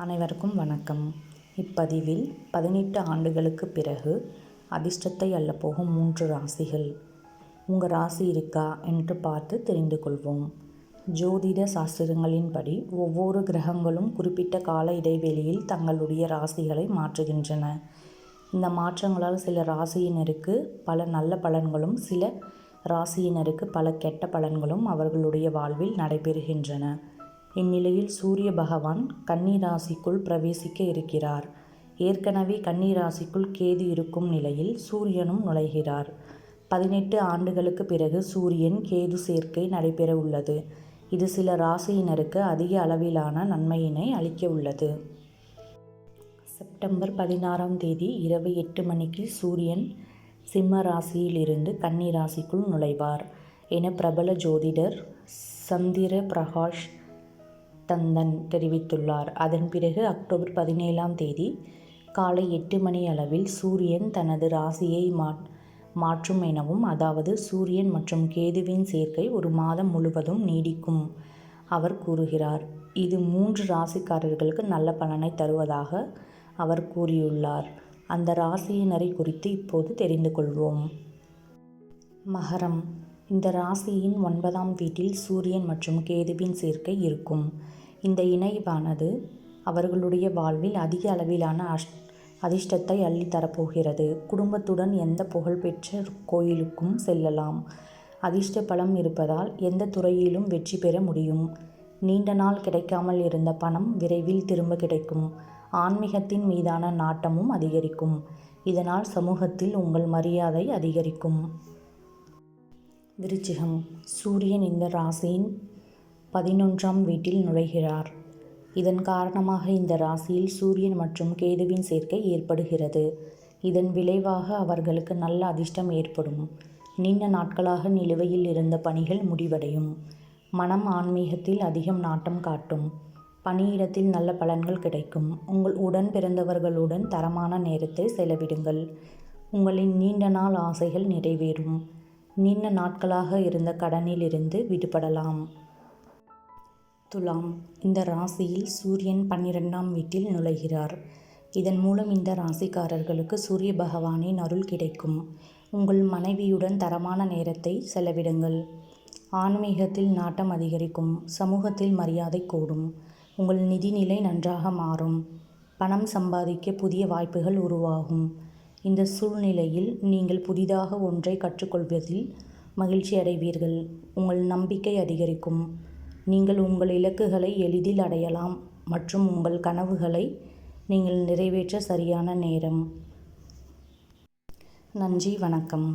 அனைவருக்கும் வணக்கம். இப்பதிவில் 18 ஆண்டுகளுக்கு பிறகு அதிர்ஷ்டத்தை அள்ளப்போகும் 3 ராசிகள். உங்கள் ராசி இருக்கா என்று பார்த்து தெரிந்து கொள்வோம். ஜோதிட சாஸ்திரங்களின்படி ஒவ்வொரு கிரகங்களும் குறிப்பிட்ட கால இடைவெளியில் தங்களுடைய ராசிகளை மாற்றுகின்றன. இந்த மாற்றங்களால் சில ராசியினருக்கு பல நல்ல பலன்களும் சில ராசியினருக்கு பல கெட்ட பலன்களும் அவர்களுடைய வாழ்வில் நடைபெறுகின்றன. இந்நிலையில் சூரிய பகவான் கன்னி ராசிக்குள் பிரவேசிக்க இருக்கிறார். ஏற்கனவே கன்னி ராசிக்குள் கேது இருக்கும் நிலையில் சூரியனும் நுழைகிறார். 18 ஆண்டுகளுக்கு பிறகு சூரியன் கேது சேர்க்கை நடைபெற உள்ளது. இது சில ராசியினருக்கு அதிக அளவிலான நன்மையினை அளிக்க உள்ளது. செப்டம்பர் 16ஆம் தேதி இரவு 8 மணிக்கு சூரியன் சிம்ம ராசியில் இருந்து கன்னி ராசிக்குள் நுழைவார் என பிரபல ஜோதிடர் சந்திர பிரகாஷ் தந்தன் தெரிவித்துள்ளார். அதன் பிறகு அக்டோபர் 17ஆம் தேதி காலை 8 மணி அளவில் சூரியன் தனது ராசியை மாற்றும் எனவும், அதாவது சூரியன் மற்றும் கேதுவின் சேர்க்கை ஒரு மாதம் முழுவதும் நீடிக்கும் அவர் கூறுகிறார். இது 3 ராசிக்காரர்களுக்கு நல்ல பலனை தருவதாக அவர் கூறியுள்ளார். அந்த ராசியினரை குறித்து இப்போது தெரிந்து கொள்வோம். மகரம். இந்த ராசியின் 9ஆம் வீட்டில் சூரியன் மற்றும் கேதுவின் சேர்க்கை இருக்கும். இந்த இணைவானது அவர்களுடைய வாழ்வில் அதிக அளவிலான அதிர்ஷ்டத்தை அள்ளி தரப்போகிறது. குடும்பத்துடன் எந்த புகழ்பெற்ற கோயிலுக்கும் செல்லலாம். அதிர்ஷ்ட பலம் இருப்பதால் எந்த துறையிலும் வெற்றி பெற முடியும். நீண்ட நாள் கிடைக்காமல் இருந்த பணம் விரைவில் திரும்ப கிடைக்கும். ஆன்மீகத்தின் மீதான நாட்டமும் அதிகரிக்கும். இதனால் சமூகத்தில் உங்கள் மரியாதை அதிகரிக்கும். விருச்சிகம். சூரியன் இந்த ராசியின் 11ஆம் வீட்டில் நுழைகிறார். இதன் காரணமாக இந்த ராசியில் சூரியன் மற்றும் கேதுவின் சேர்க்கை ஏற்படுகிறது. இதன் விளைவாக அவர்களுக்கு நல்ல அதிர்ஷ்டம் ஏற்படும். நீண்ட நாட்களாக நிலுவையில் இருந்த பணிகள் முடிவடையும். மனம் ஆன்மீகத்தில் அதிகம் நாட்டம் காட்டும். பணியிடத்தில் நல்ல பலன்கள் கிடைக்கும். உங்கள் உடன் பிறந்தவர்களுடன் தரமான நேரத்தை செலவிடுங்கள். உங்களின் நீண்ட நாள் ஆசைகள் நிறைவேறும். நீண்ட நாட்களாக இருந்த கடனில் இருந்து விடுபடலாம். துலாம். இந்த ராசியில் சூரியன் 12ஆம் வீட்டில் நுழைகிறார். இதன் மூலம் இந்த ராசிக்காரர்களுக்கு சூரிய பகவானின் அருள் கிடைக்கும். உங்கள் மனைவியுடன் தரமான நேரத்தை செலவிடுங்கள். ஆன்மீகத்தில் நாட்டம் அதிகரிக்கும். சமூகத்தில் மரியாதை கூடும். உங்கள் நிதிநிலை நன்றாக மாறும். பணம் சம்பாதிக்க புதிய வாய்ப்புகள் உருவாகும். இந்த சூழ்நிலையில் நீங்கள் புதிதாக ஒன்றை கற்றுக்கொள்வதில் மகிழ்ச்சி அடைவீர்கள். உங்கள் நம்பிக்கை அதிகரிக்கும். நீங்கள் உங்கள் இலக்குகளை எளிதில் அடையலாம் மற்றும் உங்கள் கனவுகளை நீங்கள் நிறைவேற்ற சரியான நேரம். நன்றி, வணக்கம்.